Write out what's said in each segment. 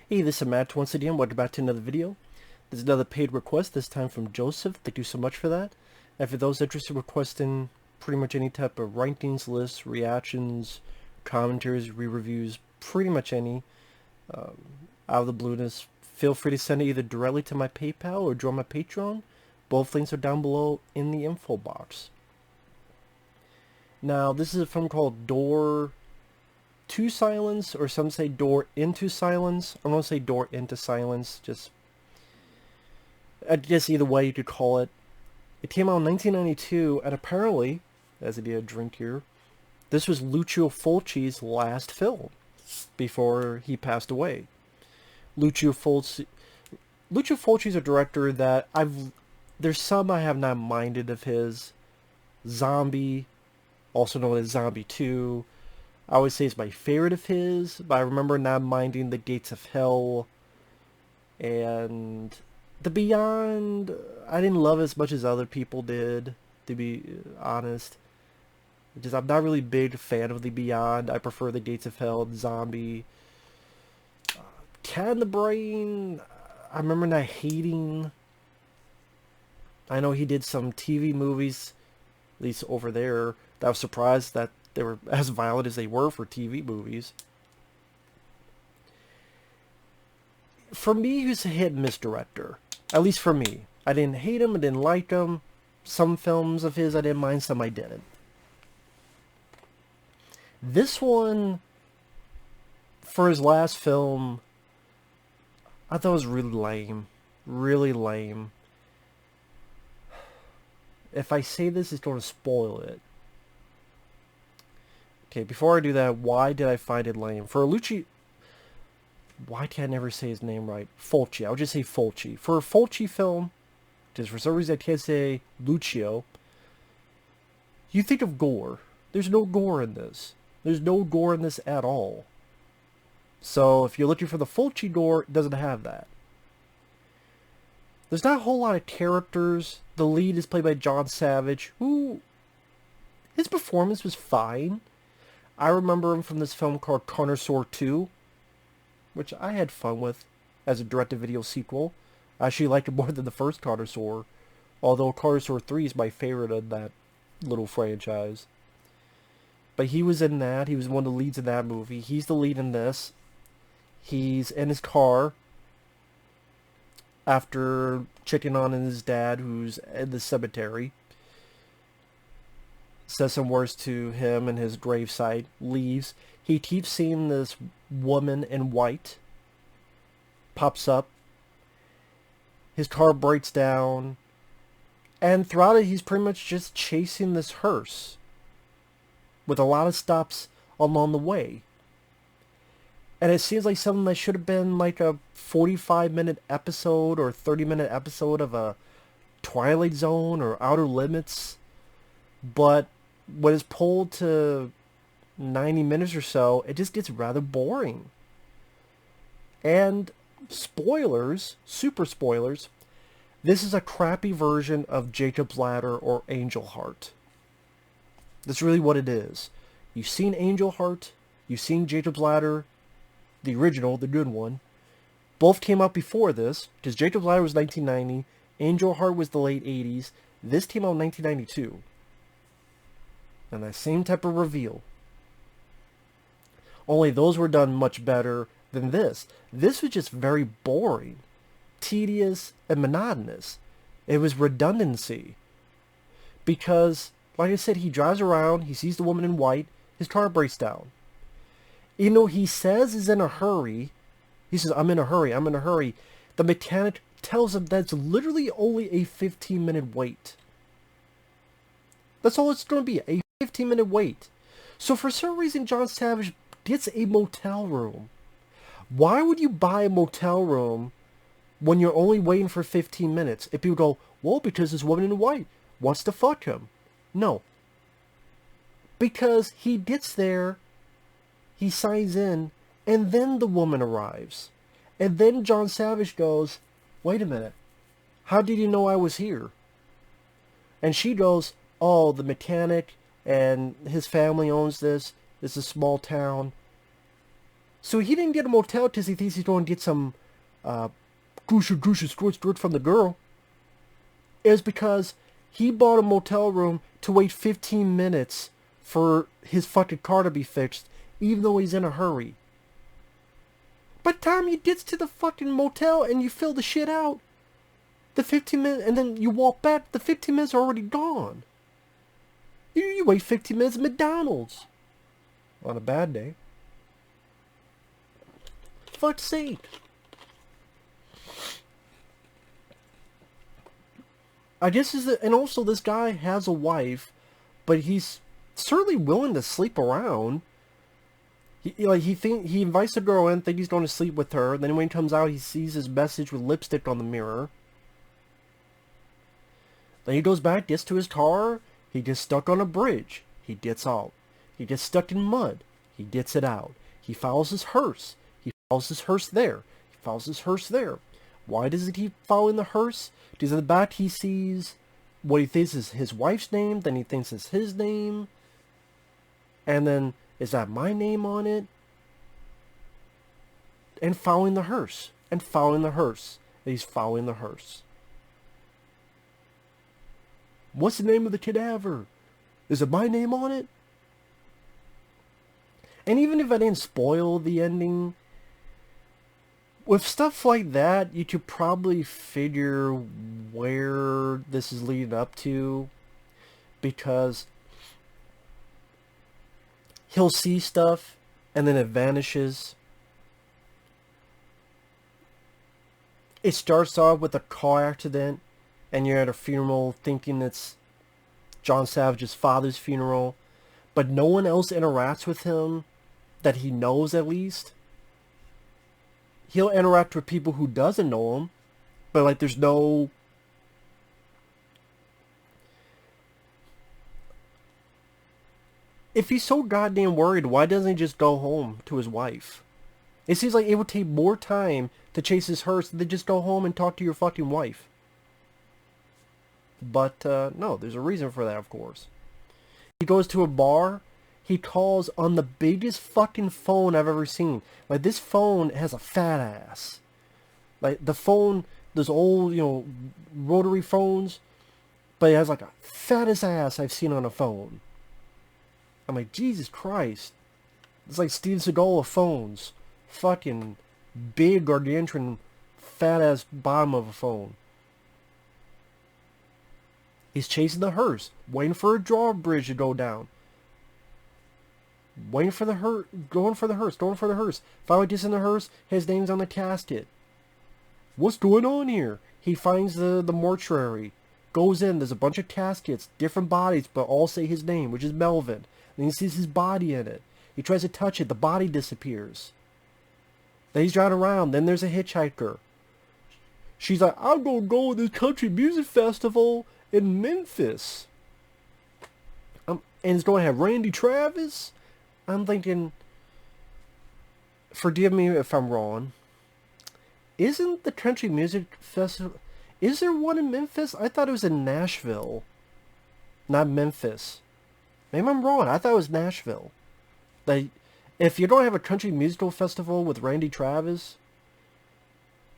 Hey, this is Matt once again. Welcome back to another video. This is another paid request, this time from Joseph. Thank you so much for that. And for those interested in requesting pretty much any type of rankings, lists, reactions, commentaries, re-reviews, pretty much any, out of the blueness, feel free to send it either directly to my PayPal or join my Patreon. Both links are down below in the info box. Now, this is a film called Door to Silence, or some say Door into Silence. I'm going to say Door into Silence, just, I guess either way you could call it. It came out in 1992, and apparently, as I did a drink here, this was Lucio Fulci's last film before he passed away. Lucio Fulci is a director that there's some I have not minded of his. Zombie, also known as Zombie 2, I would say it's my favorite of his, but I remember not minding The Gates of Hell, and The Beyond, I didn't love as much as other people did, to be honest. Just, I'm not really a big fan of The Beyond. I prefer The Gates of Hell, Zombie. Cat in the Brain, I remember not hating. I know he did some TV movies, at least over there, that I was surprised that they were as violent as they were for TV movies. For me, he's a hit and miss director. At least for me. I didn't hate him, I didn't like him. Some films of his I didn't mind, some I didn't. This one, for his last film, I thought it was really lame. Really lame. If I say this, it's going to spoil it. Okay, before I do that, why did I find it lame? For Luci... Why can't I never say his name right? Fulci. I'll just say Fulci. For a Fulci film, because for some reason I can't say Lucio, you think of gore. There's no gore in this. There's no gore in this at all. So if you're looking for the Fulci gore, it doesn't have that. There's not a whole lot of characters. The lead is played by John Savage, who... his performance was fine. I remember him from this film called Connoisseur 2, which I had fun with as a direct-to-video sequel. I actually liked it more than the first Connoisseur, although Connoisseur 3 is my favorite of that little franchise. But he was in that. He was one of the leads in that movie. He's the lead in this. He's in his car after checking on his dad, who's in the cemetery. Says some words to him in his gravesite, leaves. He keeps seeing this woman in white. Pops up. His car breaks down. And throughout it, he's pretty much just chasing this hearse. With a lot of stops along the way. And it seems like something that should have been like a 45-minute episode or 30-minute episode of a Twilight Zone or Outer Limits. But when it's pulled to 90 minutes or so, it just gets rather boring. And spoilers, super spoilers, this is a crappy version of Jacob's Ladder or Angel Heart. That's really what it is. You've seen Angel Heart, you've seen Jacob's Ladder, the original, the good one. Both came out before this, because Jacob's Ladder was 1990, Angel Heart was the late 80s, this came out in 1992. And that same type of reveal. Only those were done much better than this. This was just very boring, tedious, and monotonous. It was redundancy. Because, like I said, he drives around, he sees the woman in white, his car breaks down. Even though he says he's in a hurry, he says, I'm in a hurry, I'm in a hurry. The mechanic tells him that's literally only a 15-minute wait. That's all it's going to be, a 15-minute wait. So for some reason, John Savage gets a motel room. Why would you buy a motel room when you're only waiting for 15 minutes? If people go, well, because this woman in white wants to fuck him. No. Because he gets there, he signs in, and then the woman arrives. And then John Savage goes, wait a minute, how did you know I was here? And she goes, oh, the mechanic and his family owns this. It's a small town. So he didn't get a motel because he thinks he's going to get some squirt from the girl. It was because he bought a motel room to wait 15 minutes for his fucking car to be fixed, even though he's in a hurry. By the time you get to the fucking motel and you fill the shit out, the 15 minutes, and then you walk back, the 15 minutes are already gone. You wait 15 minutes at McDonald's. On a bad day. Fuck's sake. I guess and also this guy has a wife, but he's certainly willing to sleep around. He invites the girl in, think he's going to sleep with her. Then when he comes out, he sees his message with lipstick on the mirror. Then he goes back, gets to his car. He gets stuck on a bridge. He gets out. He gets stuck in mud. He gets it out. He follows his hearse. He follows his hearse there. He follows his hearse there. Why does he keep following the hearse? Because in the back he sees what he thinks is his wife's name. Then he thinks it's his name. And then, is that my name on it? And following the hearse. And following the hearse. And he's following the hearse. What's the name of the cadaver? Is it my name on it? And even if I didn't spoil the ending, with stuff like that, you could probably figure where this is leading up to. Because he'll see stuff, and then it vanishes. It starts off with a car accident, and you're at a funeral thinking it's John Savage's father's funeral, but no one else interacts with him that he knows at least. He'll interact with people who doesn't know him, but like there's no... If he's so goddamn worried, why doesn't he just go home to his wife? It seems like it would take more time to chase his hearse than just go home and talk to your fucking wife. But, no, there's a reason for that, of course. He goes to a bar. He calls on the biggest fucking phone I've ever seen. Like, this phone has a fat ass. Like, the phone, those old, rotary phones. But it has, like, a fattest ass I've seen on a phone. I'm like, Jesus Christ. It's like Steve Seagal of phones. Fucking big, gargantuan, fat-ass bottom of a phone. He's chasing the hearse, waiting for a drawbridge to go down. Waiting for the hearse, going for the hearse. Finally gets in the hearse, his name's on the casket. What's going on here? He finds the mortuary, goes in, there's a bunch of caskets, different bodies, but all say his name, which is Melvin. And he sees his body in it. He tries to touch it, the body disappears. Then he's driving around, then there's a hitchhiker. She's like, I'm gonna go to this country music festival in Memphis. And it's going to have Randy Travis. I'm thinking, forgive me if I'm wrong. Isn't the country music festival, is there one in Memphis? I thought it was in Nashville. Not Memphis. Maybe I'm wrong. I thought it was Nashville. Like, if you don't have a country musical festival with Randy Travis,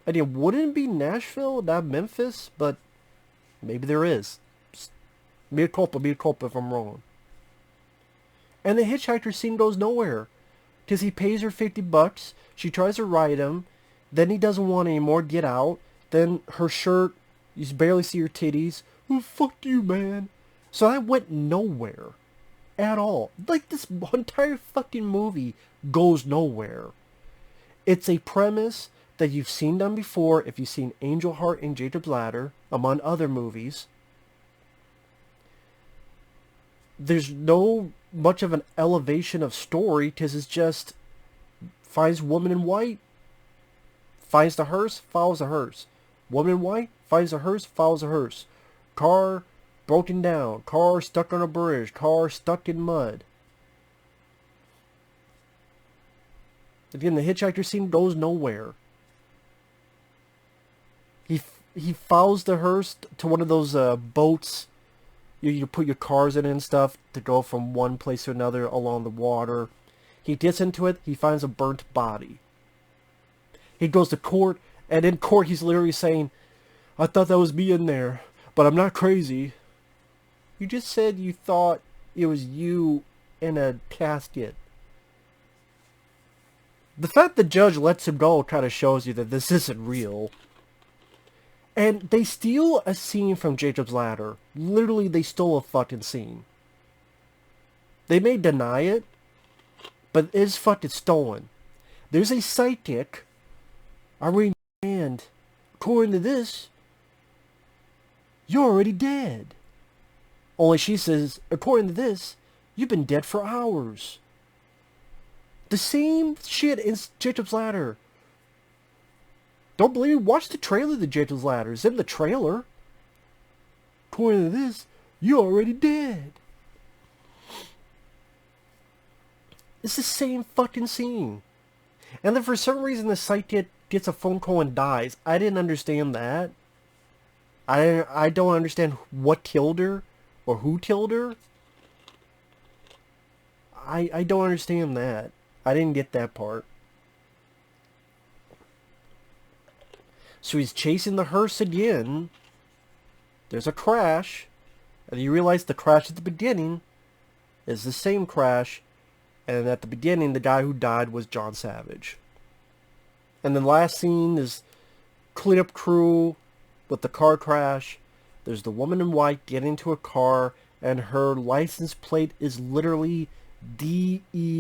I mean, wouldn't it be Nashville, not Memphis? But maybe there is. Mea culpa if I'm wrong. And the hitchhiker scene goes nowhere. Because he pays her $50. She tries to ride him. Then he doesn't want anymore. Get out. Then her shirt, you barely see her titties. Oh, fuck you, man. So that went nowhere. At all. Like, this entire fucking movie goes nowhere. It's a premise that you've seen done before if you've seen Angel Heart and Jacob's Ladder, among other movies. There's no much of an elevation of story, because it's just finds woman in white, finds the hearse, follows the hearse. Woman in white, finds the hearse, follows the hearse. Car broken down, car stuck on a bridge, car stuck in mud. Again, the hitchhiker scene goes nowhere. He follows the hearse to one of those boats you put your cars in and stuff to go from one place to another along the water. He gets into it, he finds a burnt body. He goes to court, and in court he's literally saying, I thought that was me in there, but I'm not crazy. You just said you thought it was you in a casket. The fact the judge lets him go kind of shows you that this isn't real. And they steal a scene from Jacob's Ladder. Literally, they stole a fucking scene. They may deny it, but it's fucking stolen. There's a psychic. And according to this, you're already dead. Only she says, according to this, you've been dead for hours. The same shit in Jacob's Ladder. Don't believe me? Watch the trailer of the Jacob's Ladder. It's in the trailer. According to this, you're already dead. It's the same fucking scene. And then for some reason the psychic gets a phone call and dies. I didn't understand that. I don't understand what killed her or who killed her. I don't understand that. I didn't get that part. So he's chasing the hearse again. There's a crash. And you realize the crash at the beginning is the same crash. And at the beginning, the guy who died was John Savage. And the last scene is cleanup crew with the car crash. There's the woman in white getting into a car, and her license plate is literally D-E-A-T-H,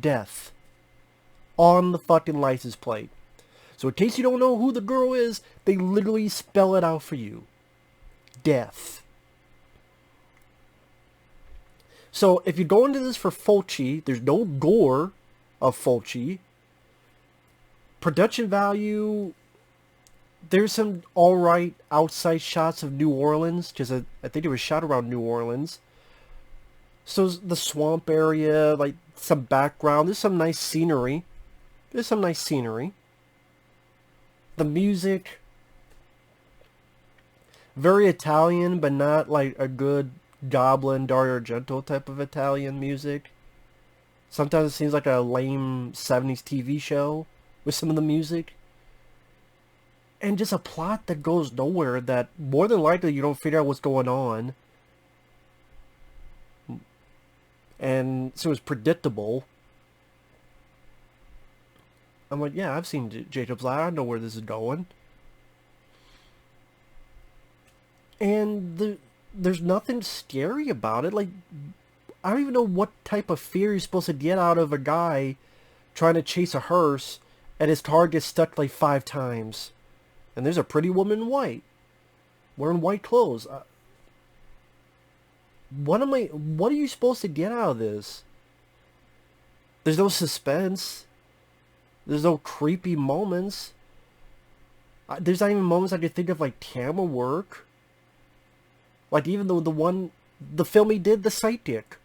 death, on the fucking license plate. So in case you don't know who the girl is, they literally spell it out for you. Death. So if you go into this for Fulci, there's no gore of Fulci. Production value, there's some alright outside shots of New Orleans, because I think it was shot around New Orleans. So the swamp area, like some background, there's some nice scenery. The music, very Italian, but not like a good Goblin, Dario Argento type of Italian music. Sometimes it seems like a lame 70s TV show with some of the music. And just a plot that goes nowhere, that more than likely you don't figure out what's going on. And so it's predictable. I'm like, yeah, I've seen Jacob's Ladder. I know where this is going. And there's nothing scary about it. Like, I don't even know what type of fear you're supposed to get out of a guy trying to chase a hearse and his car gets stuck like 5 times. And there's a pretty woman in white, wearing white clothes. What are you supposed to get out of this? There's no suspense. There's no creepy moments. There's not even moments I could think of like camera work. Like even though the film he did, The Psychic.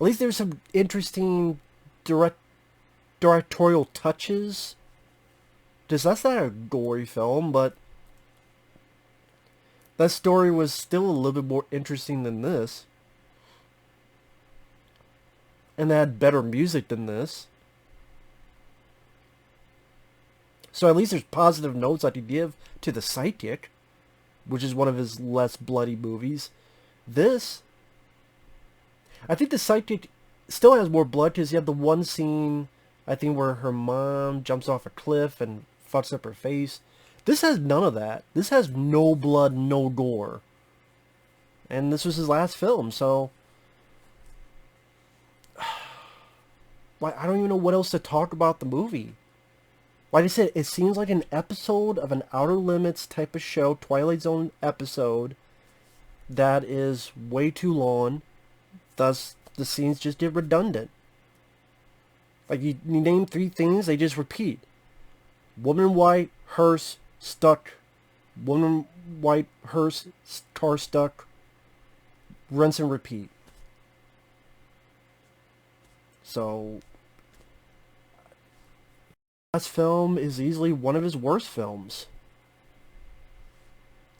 At least there's some interesting directorial touches. Just that's not a gory film, but that story was still a little bit more interesting than this. And they had better music than this. So at least there's positive notes I could give to The Psychic, which is one of his less bloody movies. This, I think The Psychic still has more blood because you have the one scene, I think, where her mom jumps off a cliff and fucks up her face. This has none of that. This has no blood, no gore. And this was his last film, so like, I don't even know what else to talk about the movie. Like I said, it seems like an episode of an Outer Limits type of show, Twilight Zone episode, that is way too long. Thus, the scenes just get redundant. Like, you name 3 things, they just repeat. Woman in white, hearse, stuck. Woman white, hearse, car stuck. Rinse and repeat. So, this film is easily one of his worst films.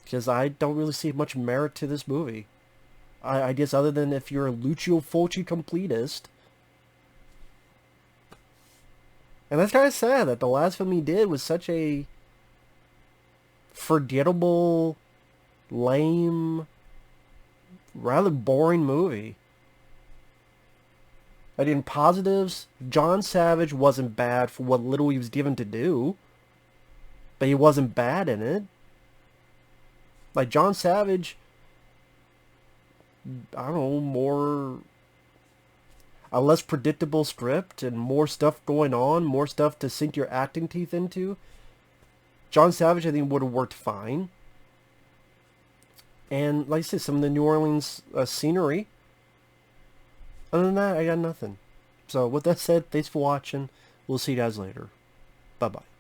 Because I don't really see much merit to this movie. I guess other than if you're a Lucio Fulci completist, And that's kind of sad that the last film he did was such a forgettable, lame, rather boring movie. I mean, positives, John Savage wasn't bad for what little he was given to do, but he wasn't bad in it. Like, John Savage, I don't know, a less predictable script and more stuff going on, more stuff to sink your acting teeth into. John Savage, I think, would have worked fine. And like I said, some of the New Orleans scenery. Other than that, I got nothing. So with that said, thanks for watching. We'll see you guys later. Bye-bye.